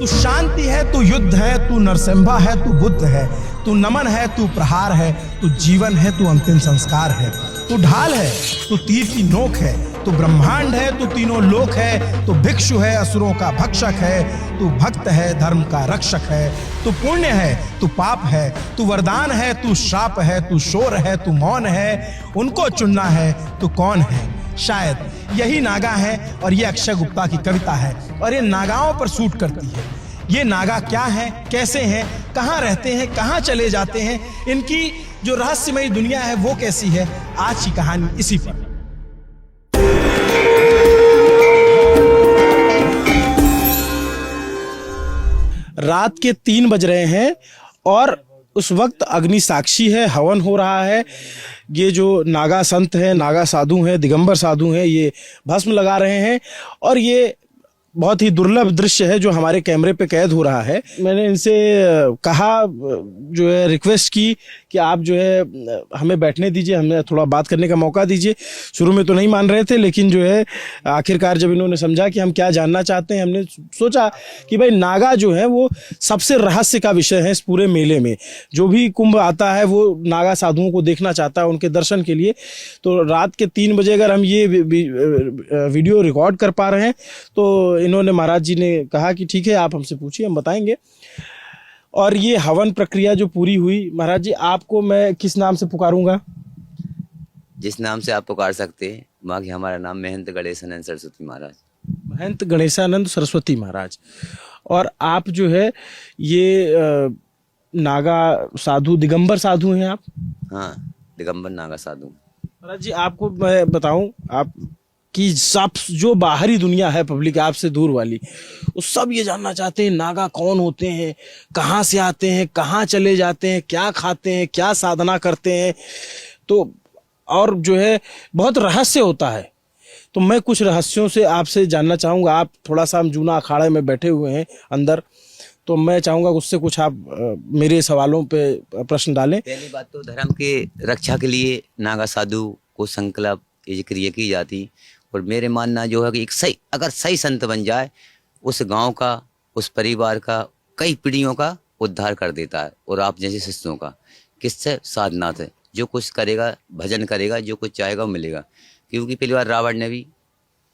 तू शांति है, तू युद्ध है, तू नरसिम्हा है, तू बुद्ध है, तू नमन है, तू प्रहार है, तू जीवन है, तू अंतिम संस्कार है, तू ढाल है, तू तीर की नोक है, तू ब्रह्मांड है, तू तीनों लोक है, तू भिक्षु है, असुरों का भक्षक है, तू भक्त है, धर्म का रक्षक है, तू पुण्य है, तू पाप है, तू वरदान है, तू श्राप है, तू शोर है, तू मौन है, उनको चुनना है, तू कौन है। शायद यही नागा है और ये अक्षय गुप्ता की कविता है और ये नागाओं पर सूट करती है। ये नागा क्या है, कैसे हैं, कहाँ रहते हैं, कहाँ चले जाते हैं, इनकी जो रहस्यमयी दुनिया है वो कैसी है, आज की कहानी इसी पर। रात के 3 बज रहे हैं और उस वक्त अग्नि साक्षी है, हवन हो रहा है। ये जो नागा संत हैं, नागा साधु हैं, दिगंबर साधु हैं, ये भस्म लगा रहे हैं और ये बहुत ही दुर्लभ दृश्य है जो हमारे कैमरे पे कैद हो रहा है। मैंने इनसे कहा, जो है रिक्वेस्ट की कि आप जो है हमें बैठने दीजिए, हमें थोड़ा बात करने का मौका दीजिए। शुरू में तो नहीं मान रहे थे, लेकिन जो है आखिरकार जब इन्होंने समझा कि हम क्या जानना चाहते हैं, हमने सोचा कि भाई नागा जो है वो सबसे रहस्य का विषय है इस पूरे मेले में। जो भी कुंभ आता है वो नागा साधुओं को देखना चाहता है, उनके दर्शन के लिए। तो रात के 3 बजे अगर हम ये वीडियो रिकॉर्ड कर पा रहे हैं तो इन्होंने, महाराज जी ने कहा कि ठीक है, आप हमसे पूछिए, हम बताएंगे। और ये हवन प्रक्रिया जो पूरी हुई, महाराज जी आपको मैं किस नाम से पुकारूंगा? जिस नाम से आप पुकार सकते हैं। बाकी हमारा नाम महंत गणेशानंद सरस्वती महाराज। महंत गणेशानंद सरस्वती महाराज। और आप जो है ये नागा साधु, दिगंबर साधु हैं आप? हाँ, दिगंबर नागा साधु। महाराज जी आपको मैं बताऊं, आप कि सब जो बाहरी दुनिया है पब्लिक आपसे दूर वाली, वो सब ये जानना चाहते हैं नागा कौन होते हैं, कहाँ से आते हैं, कहाँ चले जाते हैं, क्या खाते हैं, क्या साधना करते हैं। तो और जो है बहुत रहस्य होता है। तो मैं कुछ रहस्यों से आपसे जानना चाहूँगा। आप थोड़ा सा, हम जूना अखाड़े में बैठे हुए हैं अंदर, तो मैं चाहूँगा उससे कुछ आप मेरे सवालों पे प्रश्न डालें। पहली बात तो धर्म के रक्षा के लिए नागा साधु को संकल्प ये क्रिया की जाती। और मेरे मानना जो है कि एक सही, अगर सही संत बन जाए, उस गांव का, उस परिवार का, कई पीढ़ियों का उद्धार कर देता है। और आप जैसे शिष्यों का किससे? साधना से। जो कुछ करेगा, भजन करेगा, जो कुछ चाहेगा वो मिलेगा। क्योंकि पहली बार रावण ने भी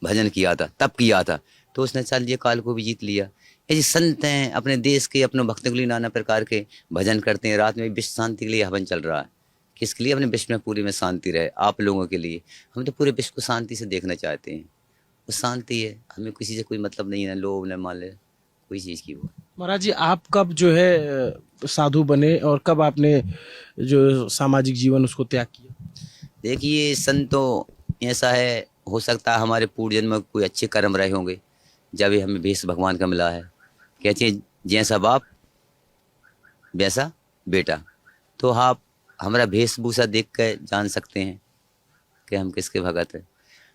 भजन किया था, तप किया था, तो उसने चल ये काल को भी जीत लिया। ऐसे संत हैं अपने देश के, अपने भक्तों के लिए नाना प्रकार के भजन करते हैं। रात में विश्व शांति के लिए हवन चल रहा है। किसके लिए? अपने विश्व में पूरी में शांति रहे, आप लोगों के लिए। हम तो पूरे विश्व को शांति से देखना चाहते हैं। वो शांति है, हमें किसी से कोई मतलब नहीं है, लोभ न मान ले कोई चीज़ की। वो महाराज जी आप कब जो है साधु बने और कब आपने जो सामाजिक जीवन उसको त्याग किया? देखिए, संतों ऐसा है, हो सकता है हमारे पूर्व जन्म में कोई अच्छे कर्म रहे होंगे, जब हमें भेष भगवान का मिला है। कहते हैं जैसा बाप वैसा बेटा। तो आप हमारा वेशभूषा देख कर जान सकते हैं कि हम किसके भगत हैं।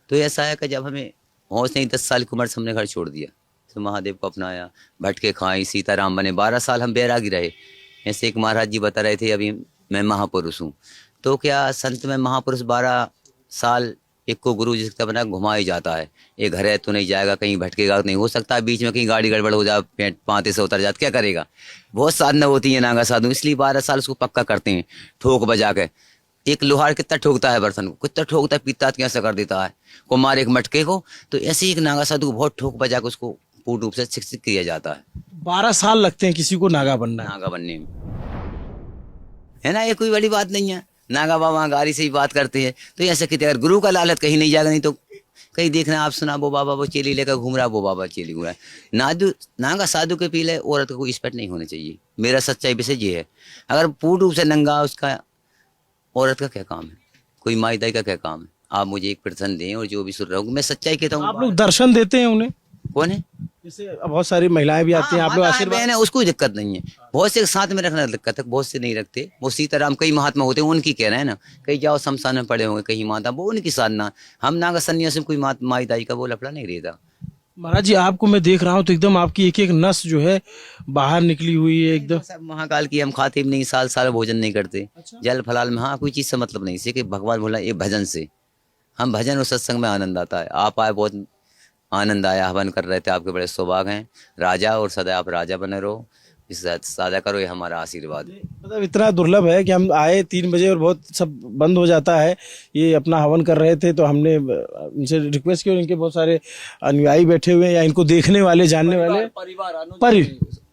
तो ऐसा है कि जब हमें होश नहीं, 10 साल की उम्र से हमने घर छोड़ दिया, तो महादेव को अपनाया, भटके खाई, सीताराम बने, 12 साल हम बैरागी रहे। ऐसे एक महाराज जी बता रहे थे, अभी मैं महापुरुष हूँ। तो क्या संत में महापुरुष 12 साल एक को गुरु जिसका बना घुमा ही जाता है। एक घर है तो नहीं जाएगा, कहीं भटकेगा नहीं, हो सकता है बीच में कहीं गाड़ी गड़बड़ हो जाए, पेट पांते से उतर जाए, क्या करेगा? बहुत साधना होती है नागा साधु, इसलिए 12 साल उसको पक्का करते हैं, ठोक बजा के। एक लोहार कितना ठोकता है बर्तन को, कितना ठोकता है, पीता कैसे कर देता है, को मारे एक मटके को। तो ऐसे ही एक नागा साधु को बहुत ठोक बजा के उसको पूर्ण रूप से शिक्षित किया जाता है। 12 साल लगते हैं किसी को नागा बनना है? नागा बनने में, है ना, ये कोई बड़ी बात नहीं है। नागा बाबा गाड़ी से ही बात करते हैं। तो ऐसे कहते अगर गुरु का लालच कहीं नहीं जाएगा, नहीं तो कहीं देखना आप सुना, वो बाबा वो चेली लेकर घूम रहा है, वो बाबा चेली घूम रहा है। नागा साधु के पीले औरत को कोई स्पेट नहीं होना चाहिए। मेरा सच्चाई विषय ये है। अगर पूर्ण रूप से नंगा, उसका औरत का क्या काम है, कोई माई दाई का क्या काम है? आप मुझे एक प्रश्न दें और जो भी सुन रहा हूँ मैं सच्चाई कहता हूँ। आप लोग दर्शन देते हैं उन्हें? कौन है? जैसे बहुत सारी महिलाएं भी आती हैं, आप लोग आशीर्वाद? है, उसको दिक्कत नहीं है। बहुत से साथ में रखना दिक्कत है, बहुत से नहीं रखते। वो सीताराम कई महात्मा होते हैं, उनकी कह रहे हैं ना, कहीं जाओ शमशान में पड़े होंगे, कहीं माता, वो उनकी साधना। हम नागा सन्यासी में कोई माई दाई का वो लफड़ा नहीं रहता। महाराज जी आपको मैं देख रहा हूँ तो एकदम आपकी एक एक नस जो है बाहर निकली हुई है एकदम। सब महाकाल की हम खाते भी नहीं, साल साल भोजन नहीं करते। जल फलाल में हाँ कोई चीज से मतलब नहीं, से कि भगवान बोला ये भजन से, हम भजन और सत्संग में आनंद आता है। आप आए बहुत आनंद आया, हवन कर रहे थे। आपके बड़े सौभाग्य हैं राजा, और सदा आप राजा बने रहो, इस सादा करो, ये हमारा आशीर्वाद है। मतलब इतना दुर्लभ है कि हम आए 3 बजे और बहुत सब बंद हो जाता है। ये अपना हवन कर रहे थे तो हमने इनसे रिक्वेस्ट की, और इनके बहुत सारे अनुयायी बैठे हुए हैं या इनको देखने वाले जानने वाले पर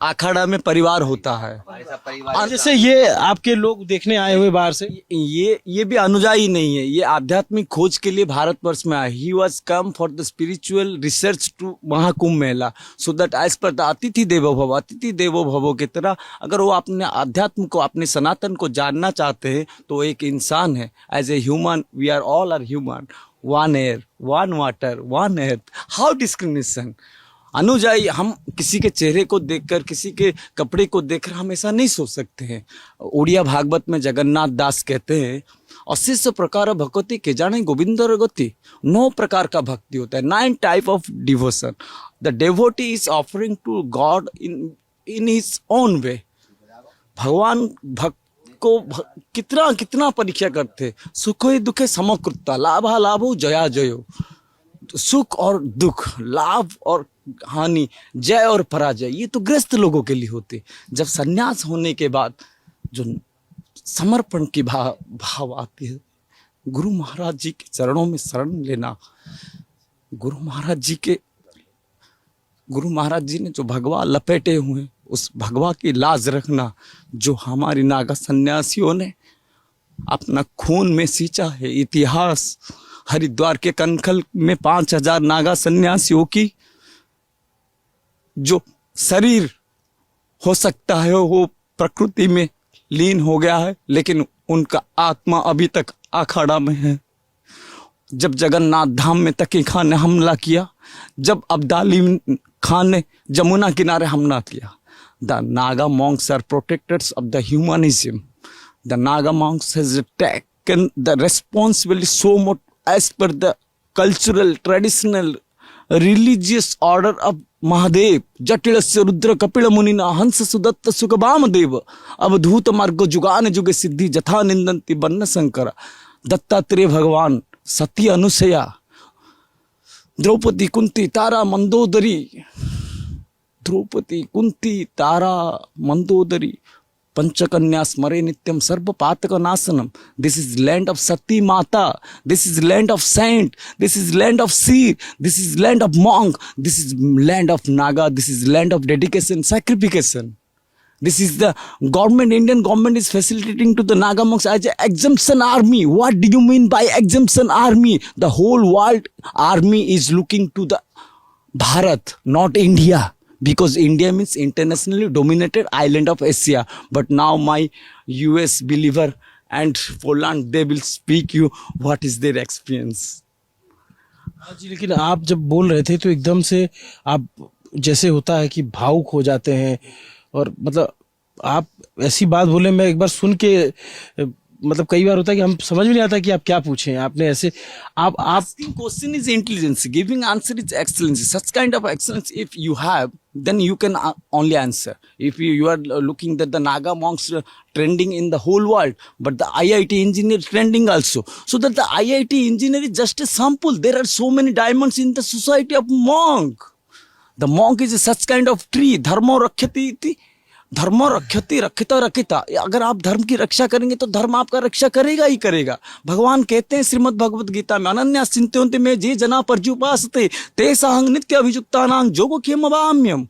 अखाड़ा में परिवार होता है। हमारे सब परिवार जैसे ये आपके लोग देखने आए हुए बाहर से, ये भी अनुयायी नहीं है, ये आध्यात्मिक खोज के लिए भारतवर्ष में आया। He was come for the spiritual research to Mahakumbh Mela, so that as per the अतिथि देवो भव, अतिथि देवो भवो की तरह अगर वो अपने अध्यात्म को, अपने सनातन को जानना चाहते हैं तो एक इंसान है। As a human we are all are human, one air, one water, one earth, how discrimination. अनुजाई हम किसी के चेहरे को देखकर, किसी के कपड़े को देखकर हम ऐसा नहीं सोच सकते हैं। उड़िया भागवत में जगन्नाथ दास कहते हैं, 80 प्रकार भक्ति के जाने गोविंदर गति। 9 प्रकार का भक्ति होता है, 9 type of devotion. The devotee is offering to God in his own way. भगवान भक्त को कितना कितना परीक्षा करते, सुखे दुखे समकृता, लाभा लाभो जया जयो। सुख और दुख, लाभ और हानि, जय और पराजय, ये तो ग्रस्त लोगों के लिए होते। जब सन्यास होने के बाद जो समर्पण की भाव आती है, गुरु महाराज जी के चरणों में शरण लेना, गुरु महाराज जी ने जो भगवा लपेटे हुए, उस भगवा की लाज रखना, जो हमारी नागा सन्यासियों ने अपना खून में सींचा है। इतिहास हरिद्वार के कनखल में 5000 नागा सन्यासियों की जो शरीर हो सकता है वो प्रकृति में लीन हो गया है, लेकिन उनका आत्मा अभी तक अखाड़ा में है। जब जगन्नाथ धाम में तकी खान ने हमला किया, जब अब्दाली खान ने जमुना किनारे हमला किया, the Naga monks are protectors of the humanism. The Naga monks has taken the responsibility so much as per the cultural, traditional, religious order of Mahadev. जटिल से रुद्र कपिल मुनिना हंस सुदत्त सुखबाम देव, अवधूत मार्ग जुगान जुगे सिद्धि जथा निंदंती बन्न शंकर। दत्तात्रेय भगवान, सती अनुसया, द्रौपदी कुंती तारा मंदोदरी, द्रौपदी कुंती तारा मंदोदरी, पंचकन्या स्मरे नित्यम सर्व पातक नाशनम। This is land of Sati Mata, this is land of saint, this is land of seer, this is land of monk, this is land of Naga, this is land of dedication, sacrification. This is the government, Indian government is facilitating to the Naga monks as an exemption army. What do you mean by exemption army? The whole world army is looking to the Bharat, not India. Because India means internationally dominated island of Asia. But now my US believer and Poland, they will speak you what is their experience. जी, लेकिन आप जब बोल रहे थे तो एकदम से आप, जैसे होता है कि भावुक हो जाते हैं, और मतलब आप ऐसी बात बोले, मैं एक बार सुन के मतलब कई बार होता है कि हम समझ में नहीं आता कि आप क्या पूछें। आपने ऐसे आप Asking question is intelligence, giving answer is excellence. Such kind of excellence if you have, then you can only answer. If you are looking that the Naga monks trending in the whole world, but the IIT engineer trending also, so that the IIT engineer is just a sample. There are so many diamonds in the society of monk. The monk is such kind of tree. धर्मो रक्षति इति, धर्मो रक्षति रक्षिता रक्षिता। अगर आप धर्म की रक्षा करेंगे तो धर्म आपका रक्षा करेगा ही करेगा। भगवान कहते हैं श्रीमद् भगवत गीता में, अनन्या चिंत्योन्ति में जे जना पर्युपासते तेषां नित्य अभियुक्तानां योगक्षेम वाम्यम।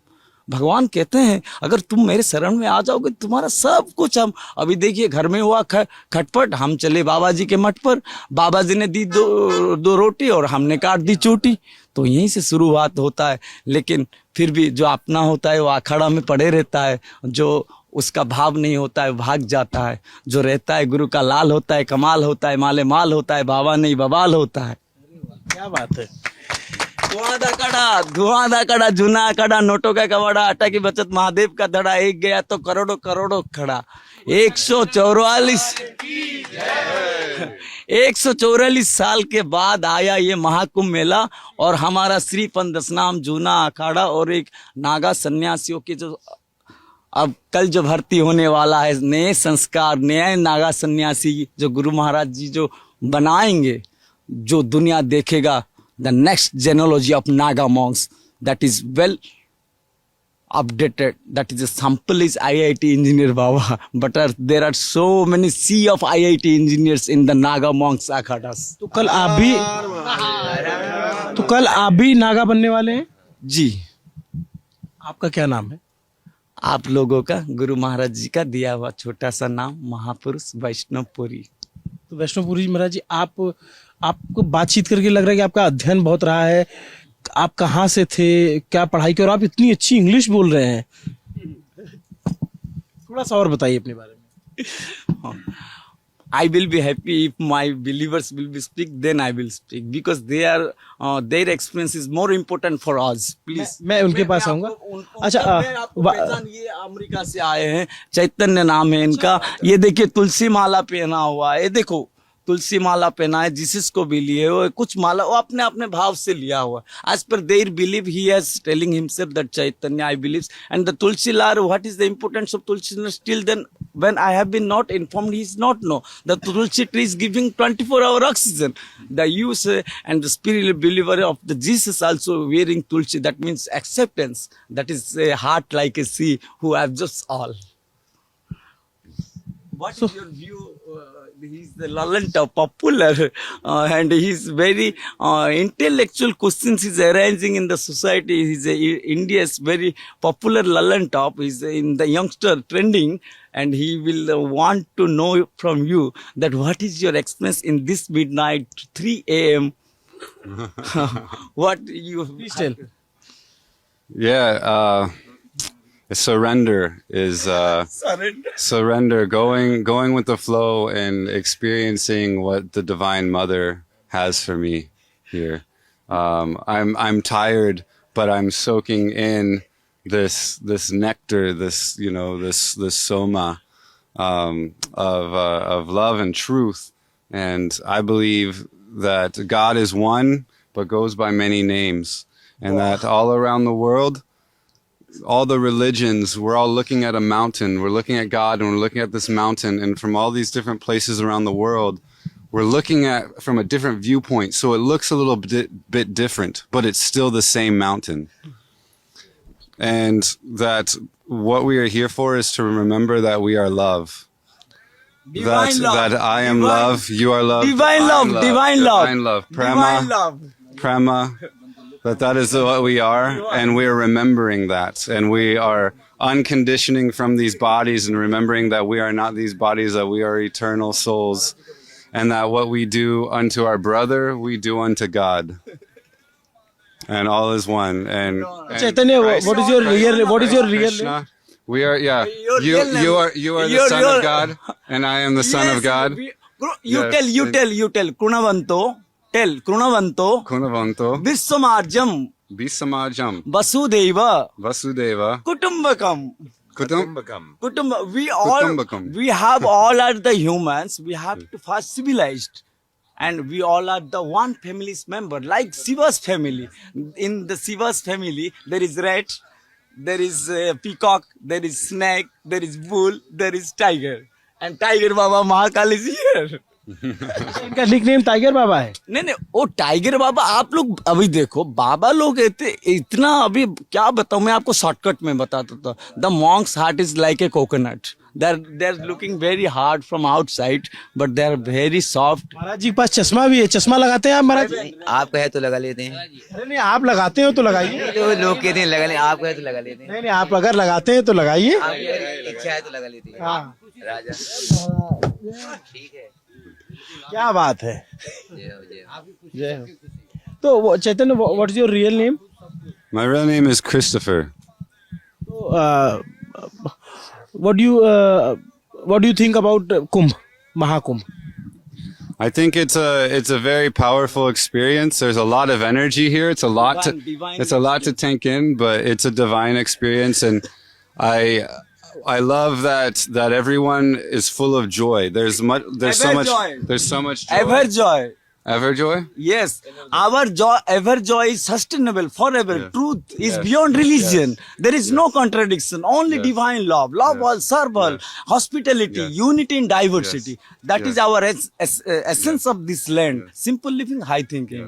भगवान कहते हैं अगर तुम मेरे शरण में आ जाओगे तुम्हारा सब कुछ हम। अभी देखिए घर में हुआ खटपट, हम चले बाबा जी के मठ पर, बाबा जी ने दी दो रोटी और हमने काट दी चोटी। तो यहीं से शुरुआत होता है। लेकिन फिर भी जो अपना होता है वो अखाड़ा में पड़े रहता है, जो उसका भाव नहीं होता है भाग जाता है, जो रहता है गुरु का लाल होता है, कमाल होता है, माले माल होता है, बाबा नहीं बवाल होता है। क्या बात है। धुआं दा कड़ा जूना कड़ा, नोटों का कवाड़ा, आटा की बचत महादेव का धड़ा, एक गया तो करोड़ों करोड़ों खड़ा। 144 साल के बाद आया ये महाकुंभ मेला, और हमारा श्रीपन दशनाम जूना अखाड़ा और एक नागा सन्यासियों के जो अब कल जो भर्ती होने वाला है, नए संस्कार, नए नागा सन्यासी जो गुरु महाराज जी जो बनाएंगे, जो दुनिया देखेगा, the next genealogy of Naga monks that is well updated. That is a sample is IIT engineer Baba, but there are so many sea of IIT engineers in the Naga monks akhadas. तो कल आप भी नागा बनने वाले हैं। जी, आपका क्या नाम है? आप लोगों का गुरु महाराज जी का दिया हुआ छोटा सा नाम महापुरुष वैष्णवपुरी। तो वैष्णवपुरी महाराज जी, आपको बातचीत करके लग रहा है कि आपका अध्ययन बहुत रहा है। आप कहाँ से थे, क्या पढ़ाई की, और आप इतनी अच्छी इंग्लिश बोल रहे हैं। थोड़ा सा और बताइए अपने बारे में। I will be happy if my believers will be speak, then I will speak because their experience is more important for us. Please. मैं उनके पास आऊंगा। अच्छा, ये अमेरिका से आए हैं, चैतन्य नाम है इनका। ये देखिए तुलसी माला पहना हुआ है, ये देखो तुलसी माला पहना है, जीसस को भी लिए हुए कुछ माला वो अपने अपने भाव से लिया हुआ। As per their belief, he is telling himself that Chaitanya I believes and the Tulsi Lar. What is the importance of Tulsi Lar? Still then, when I have been not informed, he is not know. The Tulsi tree is giving 24-hour oxygen. The use and the spiritual believer of the Jesus also wearing Tulsi. That means acceptance. That is a heart like a sea who absorbs all. What is your view? He's the Lalanta popular and he's very intellectual questions he's arranging in the society. He's India's very popular Lalanta. He's in the youngster trending and he will want to know from you that what is your experience in this midnight 3 a.m. What you Please tell. Yeah, surrender is surrender, going with the flow and experiencing what the Divine Mother has for me here. I'm tired, but I'm soaking in this nectar, this this soma of love and truth. And I believe that God is one, but goes by many names, and that all around the world, all the religions, we're all looking at a mountain. We're looking at God and we're looking at this mountain, and from all these different places around the world, we're looking at from a different viewpoint. So it looks a little bit different, but it's still the same mountain. And that what we are here for is to remember that we are love. Divine love. That I am love, you are love. Divine love, divine love. Divine love. Divine love. Prema. That is what we are, and we are remembering that, and we are unconditioning from these bodies and remembering that we are not these bodies, that we are eternal souls, and that what we do unto our brother, we do unto God, and all is one. And Chaitanya, what is your real name? Krishna, we are, yeah. You are the You're- son of God, and I am the son of God. You tell. Kunavanto. Tell. Kunavanto. Kunavanto, Vissamarjam. Bisamajam, Vasudeva. Vasudeva, Kutumbakam. Kutumbakam. Kutumbakam. We have all are the humans. We have to first civilized. And we all are the one family's member, like Shiva's family. In the Shiva's family, there is rat, there is peacock, there is snake, there is bull, there is tiger. And Tiger Baba Mahakal is here. इनका nickname tiger बाबा है। नहीं वो tiger बाबा आप लोग अभी देखो बाबा लोग इतना अभी क्या बताऊं मैं आपको शॉर्टकट में बताता था। The Monks heart is like a coconut. They're looking very hard from outside, but they're very soft. महाराज जी के पास चश्मा भी है। चश्मा लगाते हैं आप महाराज जी? आप कहे तो लगा लेते हैं। अरे नहीं, आप लगाते हो तो लगाइए। तो लोग कहते हैं लगा ले, आप कहे तो लगा लेते हैं। नहीं, आप अगर लगाते हैं तो लगाइए। आपकी इच्छा है तो लगा लेते हैं। हाँ, राजा ठीक है। क्या बात है। जय हो, जय हो। जय हो। तो Chaitanya, what is your real name? My real name is Christopher. What do you think about Kumbh, Mahakumbh? I think it's a very powerful experience. There's a lot of energy here. It's a lot to take in, but it's a divine experience, and I love that everyone is full of joy. There's so much joy. Ever joy. Ever joy? Yes, our joy, ever joy is sustainable forever. Yes. Truth is Yes. beyond religion. Yes. There is no contradiction. Only Yes. divine love. Love Yes. all, serve all, Yes. hospitality, Yes. unity in diversity. Yes. That is Yes. our essence of this land. Simple living, high thinking.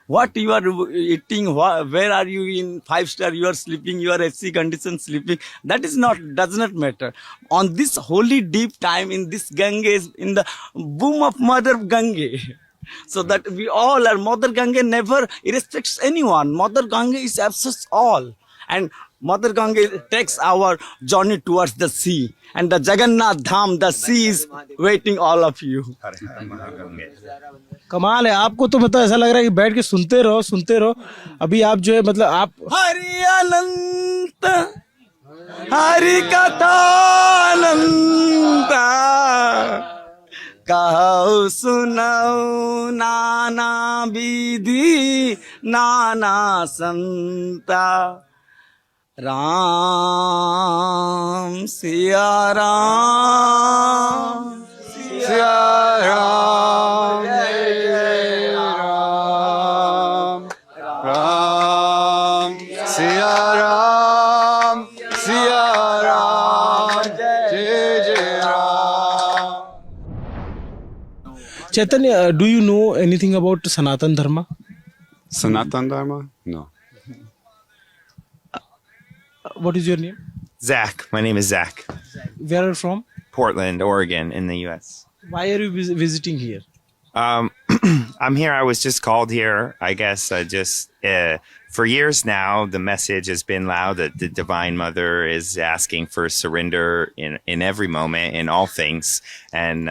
what you are eating, where are you in 5-star, you are sleeping, you are AC condition sleeping. That does not matter. On this holy deep time in this Ganges, in the womb of Mother Gange. So that we all are, Mother Gange never irrespects anyone. Mother Gange is absents all. And Mother Gange takes our journey towards the sea. And the Jagannath Dham, the sea is waiting all of you. कमाल है। आपको तो मतलब ऐसा लग रहा है कि बैठ के सुनते रहो। अभी आप जो है मतलब आप हरि अनंत, हरि कथा अनंत, कहो सुनाओ नाना विधि नाना संता, राम सिया राम सिया राम, जय Ram Ram, Siya Ram, Siya Ram, Jai Jai Ram. Chaitanya, do you know anything about Sanatan Dharma? Sanatan Dharma? No. What is your name? Zach. My name is Zach. Where are from? Portland, Oregon, in the U.S. Why are you visiting here? I'm here. I was just called here. I guess for years now, the message has been loud that the Divine Mother is asking for surrender in every moment, in all things. And,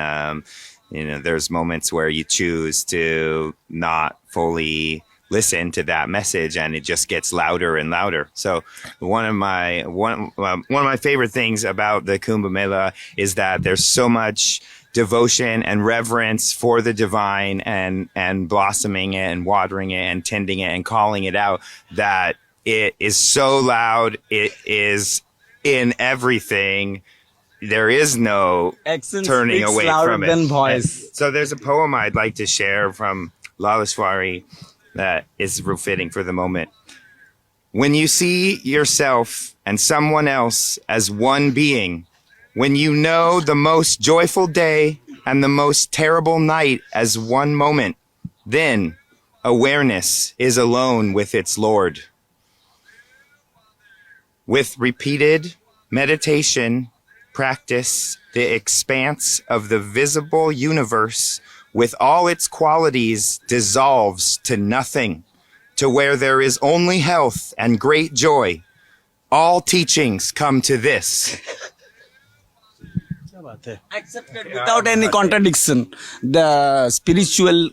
there's moments where you choose to not fully listen to that message, and it just gets louder and louder. So one of my favorite things about the Kumbh Mela is that there's so much devotion and reverence for the divine, and blossoming it and watering it and tending it and calling it out, that it is so loud. It is in everything. There is no Action turning speaks away louder from it. than voice. So there's a poem I'd like to share from Laleswari that is real fitting for the moment. When you see yourself and someone else as one being, when you know the most joyful day and the most terrible night as one moment, then awareness is alone with its Lord. With repeated meditation, practice, the expanse of the visible universe with all its qualities dissolves to nothing, to where there is only health and great joy. All teachings come to this. क्या बात है। Accepted without any contradiction. The spiritual,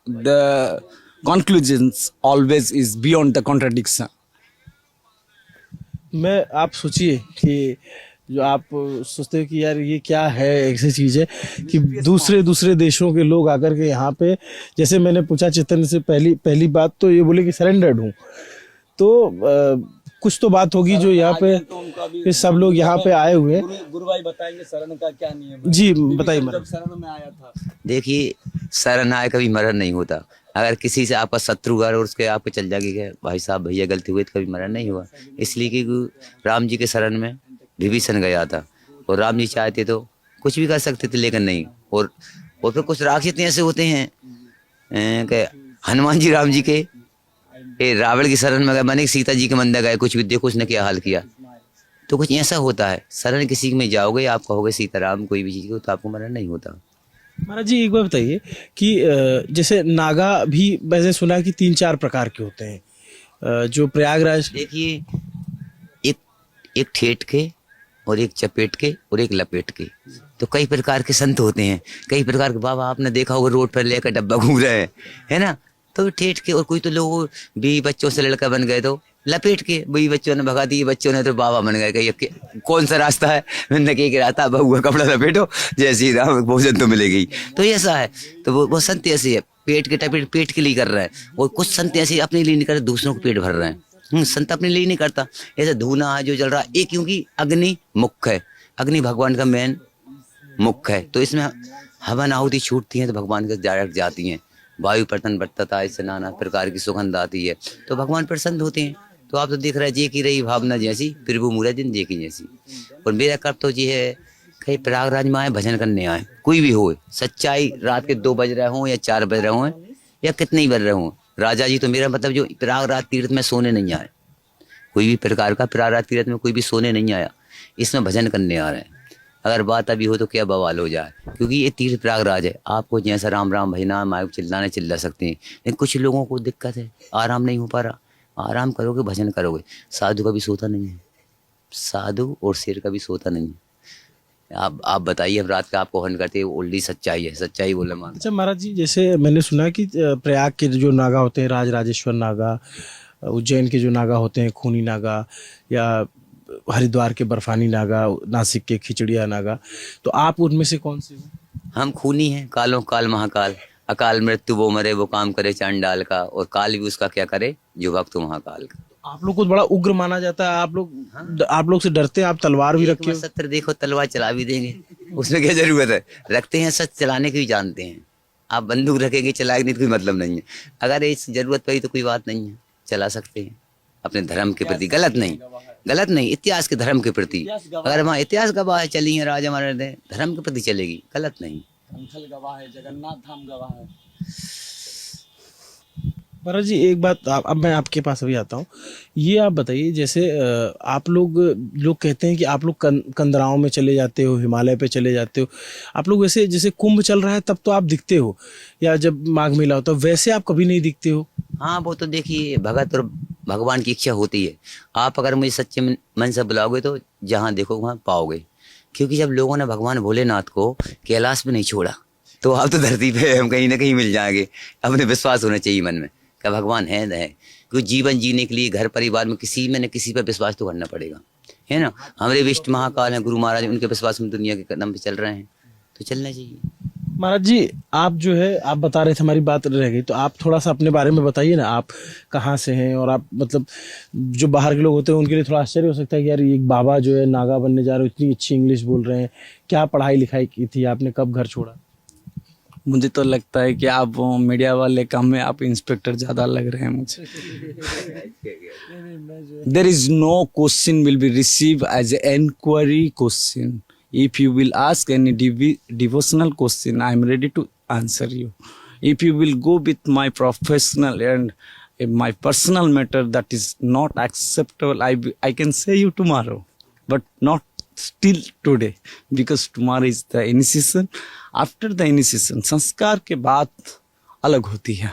the conclusions always is beyond the contradiction. मैं आप सोचिए कि जो आप सोचते हो कि यार ये क्या है, ऐसी चीज़ है कि दूसरे देशों के लोग आकर के यहाँ पे, जैसे मैंने पूछा चैतन्य से पहली बात तो ये बोले कि सरेंडर्ड हूँ, तो कुछ तो बात होगी जो यहाँ पे फिर सब लोग यहाँ पे आए हुए हैं। गुरु भाई बताएंगे शरण का क्या नियम है। जी बताइए। जब शरण में आया था, देखिए, शरण आए कभी मरण नहीं होता। अगर किसी से आपका शत्रु घर और उसके आपको चल जाएगी कि भाई साहब भैया गलती हुई, तो कभी मरण नहीं हुआ। इसलिए कि राम जी के शरण में विभीषण गया था, और राम जी चाहते तो कुछ भी कर सकते थे, लेकिन नहीं। और फिर कुछ राक्षस ऐसे होते हैं कि हनुमान जी राम जी के रावण की शरण में गए, माने सीता जी के मंदिर गए, कुछ भी देखो उसने क्या हाल किया। तो कुछ ऐसा होता है, शरण किसी में जाओगे, आप कहोगे सीताराम कोई भी चीज़ को, तो आपको मरण नहीं होता। महाराज जी एक बार बताइए कि जैसे नागा भी मैंने सुना कि 3-4 प्रकार के होते हैं, जो प्रयागराज। देखिए, एक ठेठ के और एक चपेट के और एक लपेट के, तो कई प्रकार के संत होते हैं, कई प्रकार के बाबा आपने देखा होगा रोड पर लेकर डब्बा घूम रहे हैं, है ना। तो ठेठ के, और कोई तो लोग 20 बच्चों से लड़का बन गए तो लपेट के, 20 बच्चों ने भगा दिए, बच्चों ने तो बाबा बन गए। कि कौन सा रास्ता है? मैंने कही रास्ता बहुआ कपड़ा लपेटो, जय श्री राम, भोजन तो मिलेगी। तो ऐसा है, तो वो संत ऐसे है, पेट के टपेट पेट के लिए कर रहे हैं, और कुछ संत ऐसे अपने लिए नहीं करते, दूसरों को पेट भर रहे हैं। संत अपने लिए नहीं करता। ऐसा धूना है जो जल रहा है, ये क्योंकि अग्नि मुख्य है, अग्नि भगवान का मेन मुख्य है, तो इसमें हवन आहुति छूटती है तो भगवान के डायरेक्ट जाती हैं। वायु पर्तन बटता, इससे नाना प्रकार की सुगंध आती है, तो भगवान प्रसन्न होते हैं। तो आप तो देख रहे हैं, जे की रही भावना जैसी, प्रभु मूरा दिन जे की जैसी। और मेरा कर्तव्य तो ये है, कहीं प्रयागराज में आए, भजन करने आए, कोई भी हो, सच्चाई, रात के 2 बज रहे हों या 4 बज रहे हों या कितने ही बज रहे हों, राजा जी तो मेरा मतलब जो प्रयागराज तीर्थ में सोने नहीं आए, कोई भी प्रकार का प्रयागराज तीर्थ में कोई भी सोने नहीं आया, इसमें भजन करने आ रहे हैं। अगर बात अभी हो तो क्या बवाल हो जाए, क्योंकि ये तीर्थ प्रयागराज है। आपको जैसा राम राम भजना माइक चिल्लाने चिल्ला सकते हैं, लेकिन कुछ लोगों को दिक्कत है, आराम नहीं हो पा रहा। आराम करोगे भजन करोगे। साधु का भी सोता नहीं है, साधु और शेर का भी सोता नहीं है। आप बताइए, अब रात का आपको हवन करते हैं, ओल्डी सच्चाई है, सच्चाई बोले मान। अच्छा महाराज जी, जैसे मैंने सुना कि प्रयाग के जो नागा होते हैं, राजराजेश्वर नागा, उज्जैन के जो नागा होते हैं खूनी नागा, या हरिद्वार के बर्फानी नागा, नासिक के खिचड़िया नागा, तो आप उनमें से कौन से हो? हम खूनी हैं, कालों काल महाकाल, अकाल मृत्यु वो मरे वो काम करे चांडाल का, और काल भी उसका क्या करे जो भक्त महाकाल का। आप लोग को बड़ा उग्र माना जाता है, आप लोग से डरते हैं, आप तलवार भी रखे हो। सत्र देखो, तलवार चला भी देंगे, उसमें क्या जरूरत है। रखते हैं, सच चलाने की भी जानते हैं। आप बंदूक रखेंगे, चलाएंगे तो कोई मतलब नहीं है। अगर इस जरूरत पड़ी तो कोई बात नहीं है, चला सकते हैं अपने धर्म के प्रति। गलत नहीं, इतिहास के धर्म के प्रति। अगर वहाँ इतिहास गवाह है, चली है राजा महाराज ने, धर्म के प्रति चलेगी, गलत नहीं। गवाह है, जगन्नाथ धाम गवाह है। महाराज जी एक बात, अब मैं आपके पास अभी आता हूँ। ये आप बताइए, जैसे आप लोग कहते हैं कि आप लोग कंदराओं में चले जाते हो, हिमालय पे चले जाते हो। आप लोग वैसे जैसे कुंभ चल रहा है तब तो आप दिखते हो, या जब माघ मेला होता है, वैसे आप कभी नहीं दिखते हो। हाँ, वो तो देखिए भगत और भगवान की इच्छा होती है। आप अगर मुझे सच्चे मन से बुलाओगे तो जहाँ देखो वहाँ पाओगे, क्योंकि जब लोगों ने भगवान भोलेनाथ को कैलाश में नहीं छोड़ा तो आप तो धरती पे हम कहीं ना कहीं मिल जाएंगे। अपने विश्वास होना चाहिए मन में कि भगवान है। क्योंकि जीवन जीने के लिए घर परिवार में किसी में न किसी पर विश्वास तो करना पड़ेगा, है ना। हमारे विष्ट महाकाल हैं, गुरु महाराज, उनके विश्वास में दुनिया के कदम पे चल रहे हैं, तो चलना चाहिए। महाराज जी आप जो है, आप बता रहे थे, हमारी बात रह गई, तो आप थोड़ा सा अपने बारे में बताइए ना। आप कहाँ से हैं, और आप मतलब जो बाहर के लोग होते हैं उनके लिए थोड़ा आश्चर्य हो सकता है कि यार एक बाबा जो है नागा बनने जा रहे हो, इतनी अच्छी इंग्लिश बोल रहे हैं, क्या पढ़ाई लिखाई की थी आपने, कब घर छोड़ा? मुझे तो लगता है कि आप वो मीडिया वाले काम में आप इंस्पेक्टर ज्यादा लग रहे हैं मुझे। There is no question will be receive as a enquiry question. If you will ask any devotional question, I am ready to answer you. If you will go with my professional and my personal matter that is not acceptable, I can say you tomorrow, but not still today, because tomorrow is the initiation. After the initiation, संस्कार के बात अलग होती है।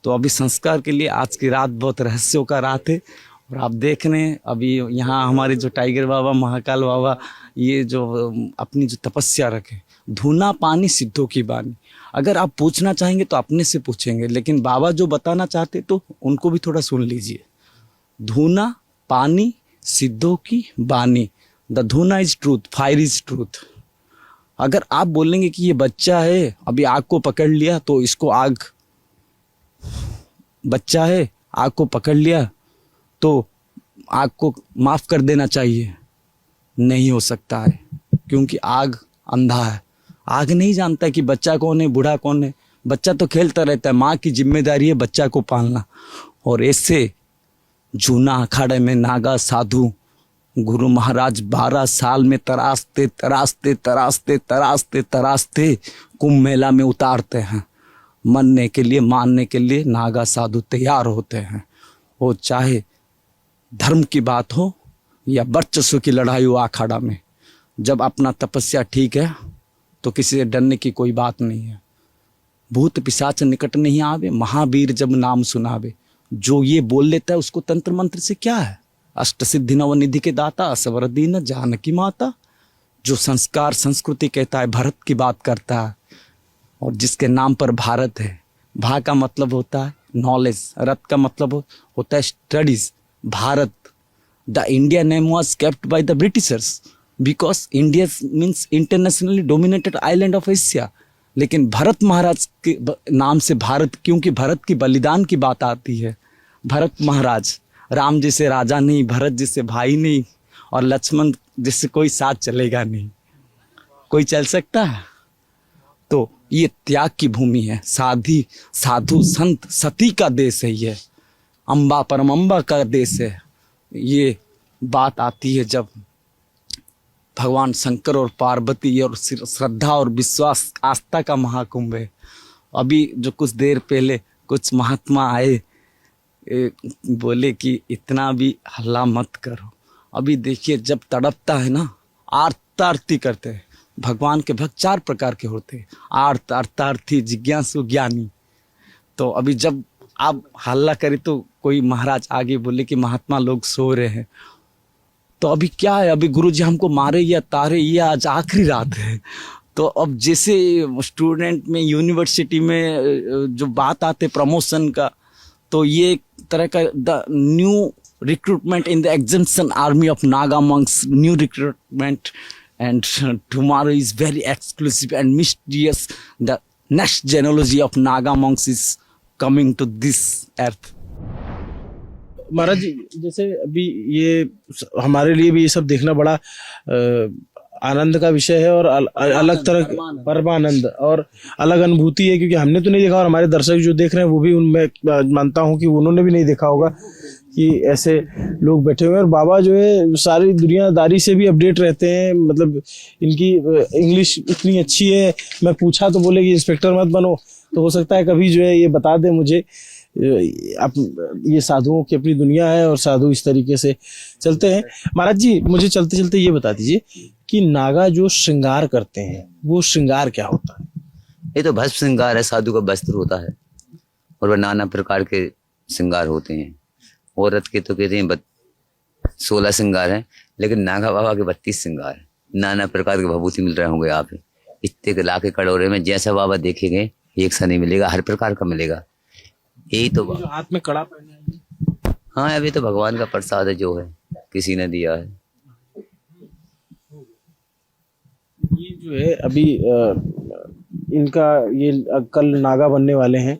तो अभी संस्कार के लिए आज की रात बहुत रहस्यों का रात है। और आप देख रहे हैं अभी यहाँ हमारे जो टाइगर बाबा, महाकाल बाबा, ये जो अपनी जो तपस्या रखे, धूना पानी सिद्धों की बानी। अगर आप पूछना चाहेंगे तो अपने से पूछेंगे, लेकिन बाबा जो बताना चाहते तो उनको भी थोड़ा सुन लीजिए। धूना पानी सिद्धों की बानी, the dhuna is truth, fire is truth. अगर आप बोलेंगे कि ये बच्चा है, अभी आग को पकड़ लिया तो इसको आग, बच्चा है आग को पकड़ लिया तो आग को माफ कर देना चाहिए, नहीं हो सकता है, क्योंकि आग अंधा है। आग नहीं जानता कि बच्चा कौन है, बूढ़ा कौन है। बच्चा तो खेलता रहता है, माँ की जिम्मेदारी है बच्चा को पालना। और ऐसे जूना अखाड़े में नागा साधु गुरु महाराज 12 साल में तराशते तराशते तराशते तराशते तराशते कुंभ मेला में उतारते हैं। मरने के लिए, मानने के लिए नागा साधु तैयार होते हैं। वो चाहे धर्म की बात हो या वर्चस्व की लड़ाई हो अखाड़ा में, जब अपना तपस्या ठीक है तो किसी से डरने की कोई बात नहीं है। भूत पिशाच निकट नहीं आवे, महावीर जब नाम सुनावे। जो ये बोल लेता है उसको तंत्र मंत्र से क्या है। अष्ट सिद्धि नवनिधि के दाता, असवर दीन जानकी माता। जो संस्कार संस्कृति कहता है, भारत की बात करता है, और जिसके नाम पर भारत है। भा का मतलब होता है नॉलेज, रत का मतलब होता है studies. Bharat, the India name was kept by the Britishers because India means internationally dominated island of Asia. लेकिन भरत महाराज के नाम से भारत, क्योंकि भरत की बलिदान की बात आती है। भरत महाराज, राम जैसे राजा नहीं, भरत जैसे भाई नहीं, और लक्ष्मण जिससे कोई साथ चलेगा नहीं। कोई चल सकता है? तो ये त्याग की भूमि है। साधु संत सती का देश है ये। अम्बा परम अम्बा का देश है। ये बात आती है जब भगवान शंकर और पार्वती और श्रद्धा और विश्वास आस्था का महाकुंभ है। अभी जो कुछ देर पहले कुछ महात्मा आए, बोले कि इतना भी हल्ला मत करो। अभी देखिए, जब तड़पता है ना, आर्तार्थी करते हैं। भगवान के भक्त 4 प्रकार के होते हैं, आर्त, अर्थार्थी, जिज्ञासु, ज्ञानी। तो अभी जब आप हल्ला करें तो कोई महाराज आगे बोले कि महात्मा लोग सो रहे हैं, तो अभी क्या है, अभी गुरुजी हमको मारे या तारे, ये आज आखिरी रात है। तो अब जैसे स्टूडेंट में यूनिवर्सिटी में जो बात आते प्रमोशन का, तो ये एक तरह का the new recruitment in the exemption army of Naga monks, new recruitment, and tomorrow is very exclusive and mysterious. The next genealogy of Naga monks is coming to this earth. महाराज जी, जैसे अभी ये हमारे लिए भी ये सब देखना बड़ा आनंद का विषय है, और अलग तरह परमानंद और अलग अनुभूति है, क्योंकि हमने तो नहीं देखा, और हमारे दर्शक जो देख रहे हैं वो भी, उनमें मानता हूँ कि उन्होंने भी नहीं देखा होगा कि ऐसे लोग बैठे हुए हैं। और बाबा जो है सारी दुनियादारी से भी अपडेट रहते हैं, मतलब इनकी इंग्लिश इतनी अच्छी है, मैं पूछा तो बोले कि इंस्पेक्टर मत बनो, तो हो सकता है कभी जो है ये बता दे मुझे। ये साधुओं की अपनी दुनिया है और साधु इस तरीके से चलते हैं। महाराज जी, मुझे चलते चलते ये बता दीजिए कि नागा जो श्रृंगार करते हैं, वो श्रृंगार क्या होता है? ये तो भस्म श्रृंगार है, साधु का वस्त्र होता है, और वह नाना प्रकार के श्रृंगार होते हैं। औरत के तो कहते हैं 16 श्रृंगार हैं, लेकिन नागा बाबा के 32 श्रृंगार हैं। नाना प्रकार के भभूति मिल रहे होंगे आप, इतने के लाके कटोरे में, जैसा बाबा देखेंगे एक सा नहीं मिलेगा, हर प्रकार का मिलेगा। यही तो जो हाथ में कड़ा पहना है, हाँ, अभी तो भगवान का प्रसाद है, जो है किसी ने दिया है। ये जो है अभी इनका ये कल नागा बनने वाले हैं।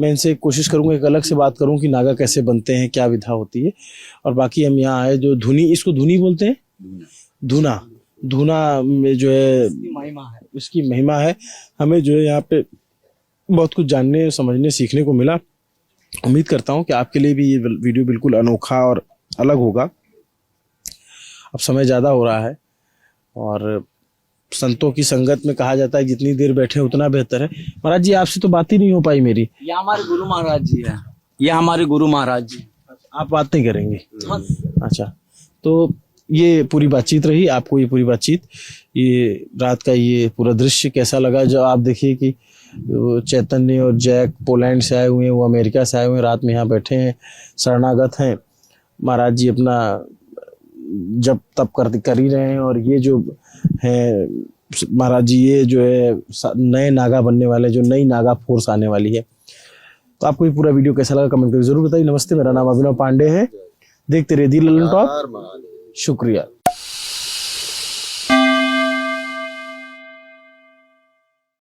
मैं इनसे कोशिश करूंगा एक अलग से बात करूं कि नागा कैसे बनते हैं, क्या विधा होती है। और बाकी हम यहाँ आए जो धुनी, इसको धुनी बोलते हैं, धुना, धुना में जो है महिमा है, उसकी महिमा है। हमें जो है यहाँ पे बहुत कुछ जानने, समझने, सीखने को मिला। उम्मीद करता हूँ कि आपके लिए भी ये वीडियो बिल्कुल अनोखा और अलग होगा। अब समय ज़्यादा हो रहा है, और संतों की संगत में कहा जाता है जितनी देर बैठे उतना बेहतर है। महाराज जी, आपसे तो बात ही नहीं हो पाई मेरी। ये हमारे गुरु महाराज जी है, ये हमारे गुरु महाराज जी। आप बात नहीं करेंगे? हाँ। अच्छा, तो ये पूरी बातचीत रही। आपको ये पूरी बातचीत, ये रात का ये पूरा दृश्य कैसा लगा? जब आप देखिए कि चैतन्य और जैक पोलैंड से आए हुए हैं, वो अमेरिका से आए हुए हैं, रात में यहाँ बैठे हैं, शरणागत हैं। महाराज जी अपना जब तब कर ही रहे हैं। और ये जो है महाराज जी, ये जो है नए नागा बनने वाले, जो नई नागा फोर्स आने वाली है। तो आपको ये पूरा वीडियो कैसा लगा कमेंट करके जरूर बताइए। नमस्ते, मेरा नाम अभिनव पांडे है। देखते रहिए दी ललन टॉप। शुक्रिया।